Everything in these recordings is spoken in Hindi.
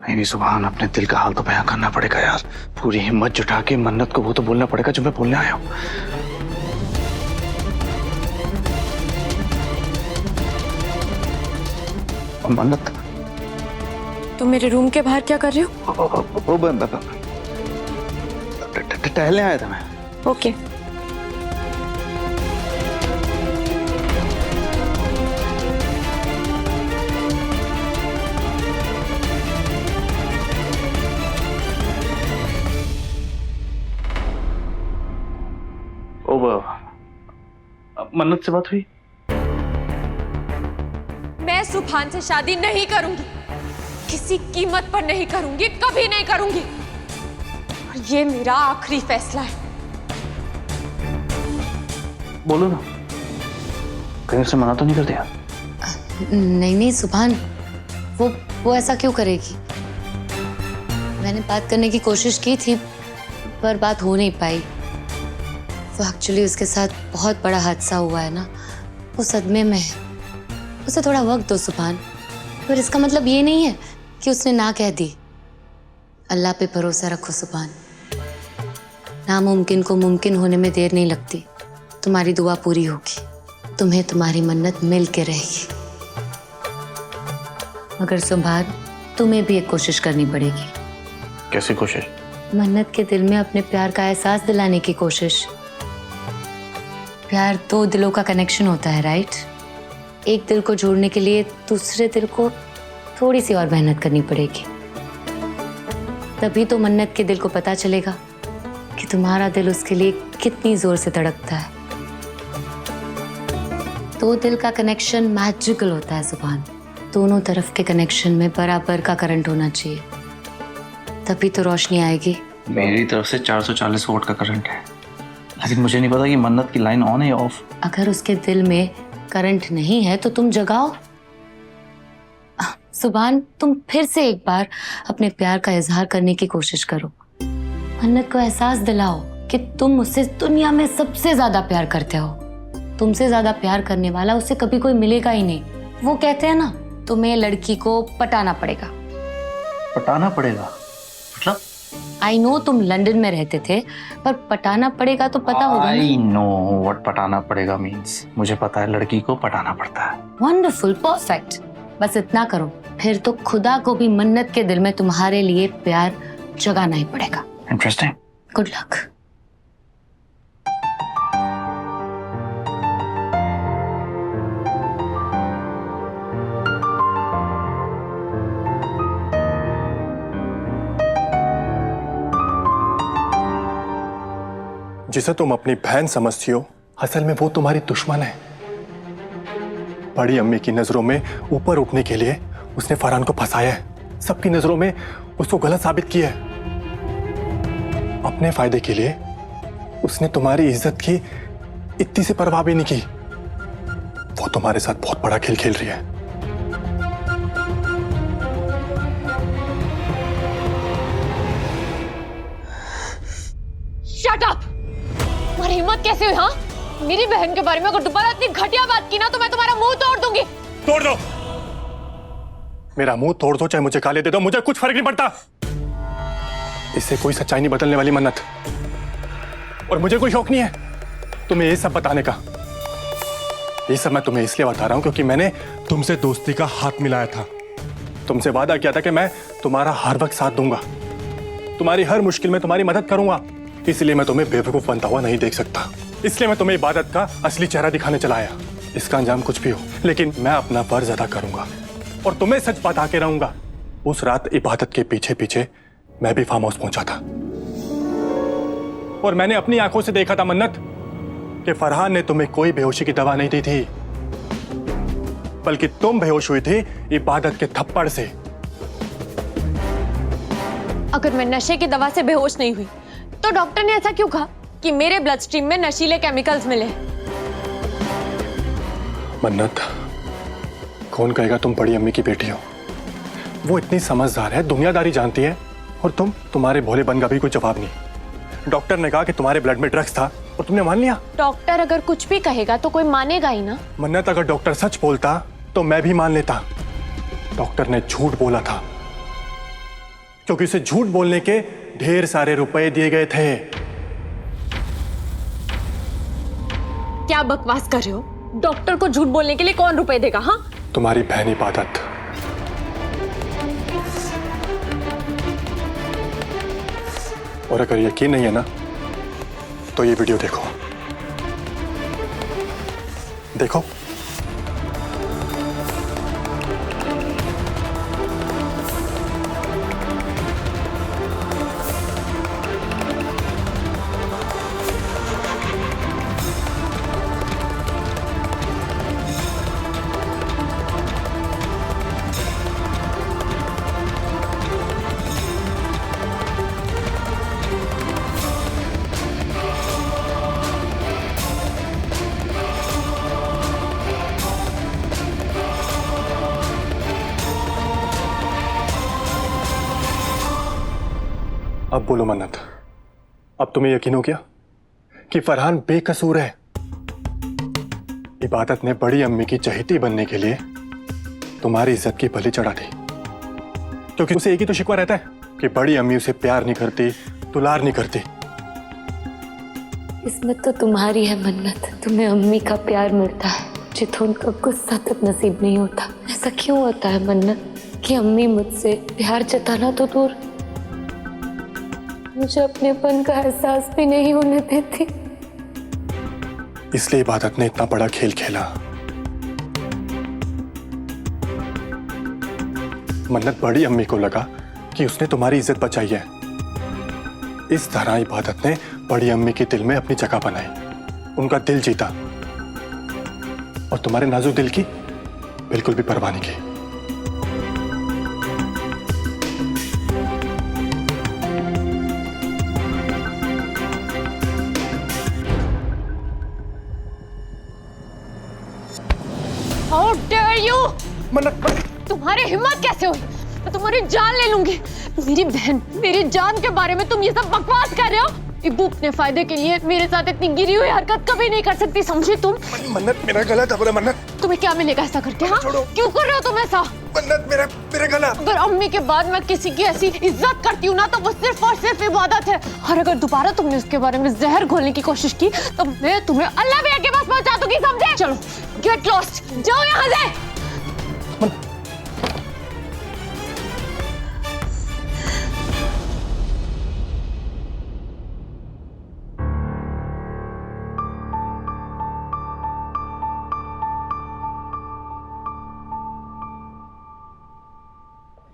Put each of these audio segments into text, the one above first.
नहीं नहीं सुभान, अपने दिल का हाल तो बयां करना पड़ेगा यार। पूरी हिम्मत जुटा के मन्नत को वो तो बोलना पड़ेगा जो मैं बोलने आया हूँ। मन्नत, तुम मेरे रूम के बाहर क्या कर रहे हो? टहलने आया था मैं। ओके। मन्नत से बात हुई? मैं सुभान से शादी नहीं करूंगी, किसी कीमत पर नहीं करूंगी, कभी नहीं करूंगी। और ये मेरा आखिरी फैसला है। बोलो ना, कहीं उसने मना तो नहीं कर दिया? नहीं नहीं सुभान, वो ऐसा क्यों करेगी? मैंने बात करने की कोशिश की थी पर बात हो नहीं पाई। वो एक्चुअली उसके साथ बहुत बड़ा हादसा हुआ है ना, वो सदमे में है। उसे थोड़ा वक्त दो सुभान। पर इसका मतलब ये नहीं है कि उसने ना कह दी। अल्लाह पे भरोसा रखो सुभान, नामुमकिन को मुमकिन होने में देर नहीं लगती। तुम्हारी दुआ पूरी होगी, तुम्हें तुम्हारी मन्नत मिल के रहेगी। मगर सुभान, तुम्हें भी एक कोशिश करनी पड़ेगी। कैसी कोशिश? मन्नत के दिल में अपने प्यार का एहसास दिलाने की कोशिश। प्यार दो दिलों का कनेक्शन होता है, राइट? एक दिल को जोड़ने के लिए दूसरे दिल को थोड़ी सी और मेहनत करनी पड़ेगी। तभी तो मन्नत के दिल को पता चलेगा कि तुम्हारा दिल उसके लिए कितनी जोर से धड़कता है। दो दिल का कनेक्शन मैजिकल होता है सुभान। दोनों तरफ के कनेक्शन में बराबर का करंट होना चाहिए, तभी तो रोशनी आएगी। मेरी तरफ से 440 वोल्ट का करंट है, लेकिन मुझे नहीं पता कि मन्नत की लाइन ऑन है या ऑफ। अगर उसके दिल में करंट नहीं है तो तुम जगाओ। सुभान, तुम फिर से एक बार अपने प्यार का इजहार करने की कोशिश करो। मन्नत को एहसास दिलाओ कि तुम उससे दुनिया में सबसे ज्यादा प्यार करते हो। तुमसे ज्यादा प्यार करने वाला उसे कभी कोई मिलेगा ही नहीं। वो कहते हैं ना, तुम्हें लड़की को पटाना पड़ेगा। पटाना पड़ेगा मतलब? आई नो तुम लंदन में रहते थे, पर पटाना पड़ेगा तो पता होगा ना। आई नो व्हाट पटाना पड़ेगा मीन्स। मुझे पता है लड़की को पटाना पड़ता है। Wonderful, perfect. बस इतना करो, फिर तो खुदा को भी मन्नत के दिल में तुम्हारे लिए प्यार जगाना ही पड़ेगा। इंटरेस्टिंग। Good luck. जिसे तुम अपनी बहन समझती हो, असल में वो तुम्हारी दुश्मन है। बड़ी अम्मी की नजरों में ऊपर उठने के लिए उसने फरहान को फंसाया है। सबकी नजरों में उसको गलत साबित किया है। अपने फायदे के लिए उसने तुम्हारी इज्जत की इतनी सी परवाह भी नहीं की। वो तुम्हारे साथ बहुत बड़ा खेल खेल रही है। Shut up! तुम्हारी हिम्मत कैसे हुई? हाँ, मेरी बहन के बारे में अगर दोबारा इतनी घटिया बात की ना तो मैं तुम्हारा मुंह तोड़ दूंगी। तोड़ दो, मेरा मुंह तोड़ दो, चाहे मुझे गाली दे दो, मुझे कुछ फर्क नहीं पड़ता। इससे कोई सच्चाई नहीं बदलने वाली मन्नत, और मुझे कोई शौक नहीं है तुम्हें ये सब बताने का। ये सब मैं तुम्हें इसलिए बता रहा हूं क्योंकि मैंने तुमसे दोस्ती का हाथ मिलाया था। तुमसे वादा किया था कि मैं तुम्हारा हर वक्त साथ दूंगा, तुम्हारी हर मुश्किल में तुम्हारी मदद करूंगा। इसलिए मैं तुम्हें बेवकूफ बनता हुआ नहीं देख सकता। इसलिए मैं तुम्हें इबादत का असली चेहरा दिखाने चला आया। इसका अंजाम कुछ भी हो, लेकिन मैं अपना फर्ज अदा करूंगा और तुम्हें सच बता के रहूंगा। उस रात इबादत के पीछे पीछे मैं भी फार्म हाउस पहुंचा था, और मैंने अपनी आंखों से देखा था मन्नत कि फरहान ने तुम्हें कोई बेहोशी की दवा नहीं दी थी, बल्कि तुम बेहोश हुई थी इबादत के थप्पड़ से। अगर मैं नशे की दवा से बेहोश नहीं हुई तो डॉक्टर ने ऐसा क्यों कहा कि मेरे ब्लड स्ट्रीम में नशीले केमिकल्स मिले? मन्नत, कौन कहेगा तुम बड़ी अम्मी की बेटी हो? वो इतनी समझदार है, दुनियादारी जानती है, और तुम्हारे भोलेपन का भी कोई जवाब नहीं। डॉक्टर ने कहा कि तुम्हारे ब्लड में ड्रग्स था और तुमने मान लिया। डॉक्टर अगर कुछ भी कहेगा तो कोई मानेगा ही ना। मन्नत, अगर डॉक्टर सच बोलता तो मैं भी मान लेता। डॉक्टर ने झूठ बोला था। क्योंकि उसे झूठ बोलने के ढेर सारे रुपए दिए गए थे। क्या बकवास कर रहे हो? डॉक्टर को झूठ बोलने के लिए कौन रुपए देगा? हाँ, तुम्हारी बहन इबादत। और अगर यकीन नहीं है ना तो ये वीडियो देखो। देखो। अब बोलो मन्नत, अब तुम्हें यकीन हो गया कि फरहान बेकसूर है। इबादत ने बड़ी अम्मी की चहेती बनने के लिए तुम्हारी इज्जत की बलि चढ़ा दी, क्योंकि उसे एक ही तो शिकवा रहता है कि बड़ी अम्मी उसे प्यार नहीं करती, दुलार नहीं करती। किस्मत तो तुम्हारी है मन्नत, तुम्हें अम्मी का प्यार मिलता है, मुझे तो उनका गुस्सा तक नसीब नहीं होता। ऐसा क्यों होता है मन्नत कि अम्मी मुझसे प्यार जताना तो दूर, मुझे अपनेपन का एहसास भी नहीं होने देती। इसलिए इबादत ने इतना बड़ा खेल खेला। मन्नत बड़ी अम्मी को लगा कि उसने तुम्हारी इज्जत बचाई है। इस तरह इबादत ने बड़ी अम्मी के दिल में अपनी जगह बनाई, उनका दिल जीता और तुम्हारे नाजुक दिल की बिल्कुल भी परवाह नहीं की। How dare you? मन्नत, तुम्हारी हिम्मत कैसे हुई? मैं तुम्हारी जान ले लूंगी। मेरी बहन, मेरी जान के बारे में तुम ये सब बकवास कर रहे हो? इब्बू अपने फायदे के लिए मेरे साथ इतनी गिरी हुई हरकत कभी नहीं कर सकती, समझे तुम? मन्नत मेरा गला दब रहा है। मन्नत, तुम्हें क्या मिलेगा ऐसा करके? हाँ, छोड़ो। क्यों कर रहे हो तुम ऐसा? मन्नत मेरा गला। अगर अम्मी के बाद मैं किसी की ऐसी इज्जत करती हूँ ना तो वो सिर्फ और सिर्फ इबादत है। और अगर दोबारा तुमने उसके बारे में जहर घोलने की कोशिश की तो मैं तुम्हें अल्लाह भैया के पास पहुंचा दूंगी, समझे? चलो, गेट लॉस्ट, जाओ यहाँ से।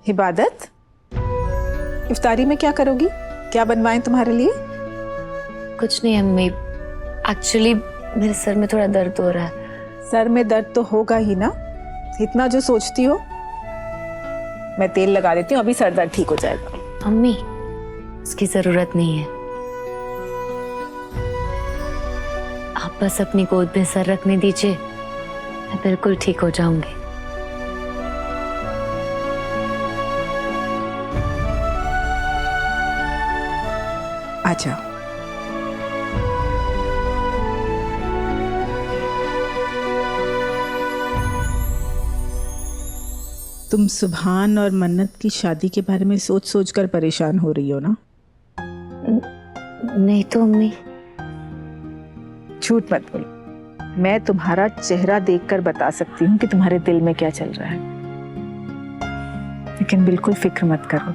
इबादत, इफ्तारी में क्या करोगी? क्या बनवाएं तुम्हारे लिए? कुछ नहीं अम्मी, एक्चुअली मेरे सर में थोड़ा दर्द हो रहा है। सर में दर्द तो होगा ही ना, इतना जो सोचती हो। मैं तेल लगा देती हूँ, अभी सर दर्द ठीक हो जाएगा। अम्मी, उसकी जरूरत नहीं है, आप बस अपनी गोद में सर रखने दीजिए, मैं बिल्कुल ठीक हो जाऊंगी। आजा। तुम सुभान और मन्नत की शादी के बारे में सोच सोच कर परेशान हो रही हो ना? नहीं तो अम्मी। झूठ मत बोलो, मैं तुम्हारा चेहरा देखकर बता सकती हूँ कि तुम्हारे दिल में क्या चल रहा है। लेकिन बिल्कुल फिक्र मत करो,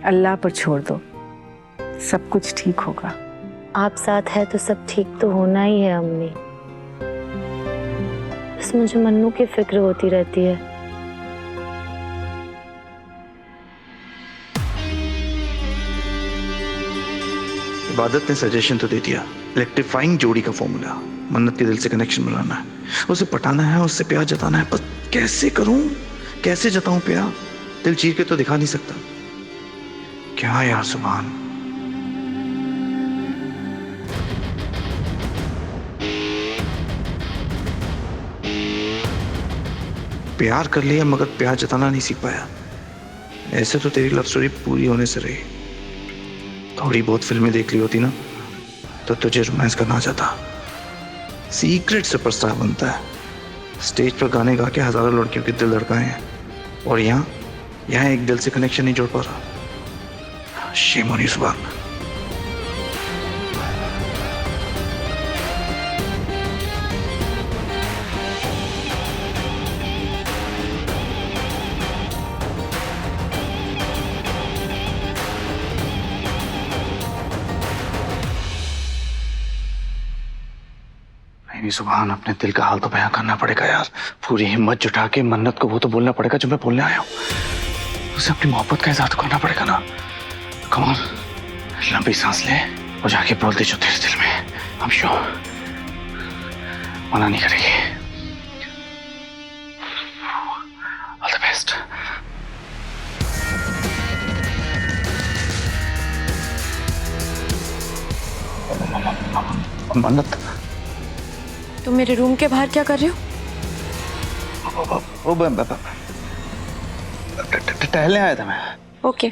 अल्लाह पर छोड़ दो, सब कुछ ठीक होगा। आप साथ है तो सब ठीक तो होना ही है अम्मी, बस मुझे मन्नू की फिक्र होती रहती है। इबादत ने सजेशन तो दे दिया, इलेक्ट्रीफाइंग जोड़ी का फॉर्मूला। मन्नत के दिल से कनेक्शन बनाना है, उसे पटाना है, उससे प्यार जताना है। बस कैसे करूं, कैसे जताऊं प्यार? दिल चीर के तो दिखा नहीं सकता। क्या यार सुभान। प्यार कर लिया मगर प्यार जताना नहीं सीख पाया। ऐसे तो तेरी लव स्टोरी पूरी होने से रही। थोड़ी बहुत फिल्में देख ली होती ना तो तुझे रोमांस करना आ जाता। सीक्रेट सुपरस्टार बनता है, स्टेज पर गाने गा के हजारों लड़कियों के दिल धड़काए हैं, और यहाँ यहाँ एक दिल से कनेक्शन नहीं जोड़ पा रहा। शेम ऑन यू सुभान। नहीं सुभान, अपने दिल का हाल तो बयां करना पड़ेगा यार। पूरी हिम्मत जुटा के मन्नत को वो तो बोलना पड़ेगा जो मैं बोलने आया हूँ। उसे अपनी मोहब्बत का इज़हार करना पड़ेगा ना। कम ऑन, लंबी सांस ले और जाके बोल दे जो तेरे दिल में। आई एम श्योर मना नहीं करेगी। All the best. मन्नत, तुम मेरे रूम के बाहर क्या कर रहे हो? टहलने आया था मैं। ओके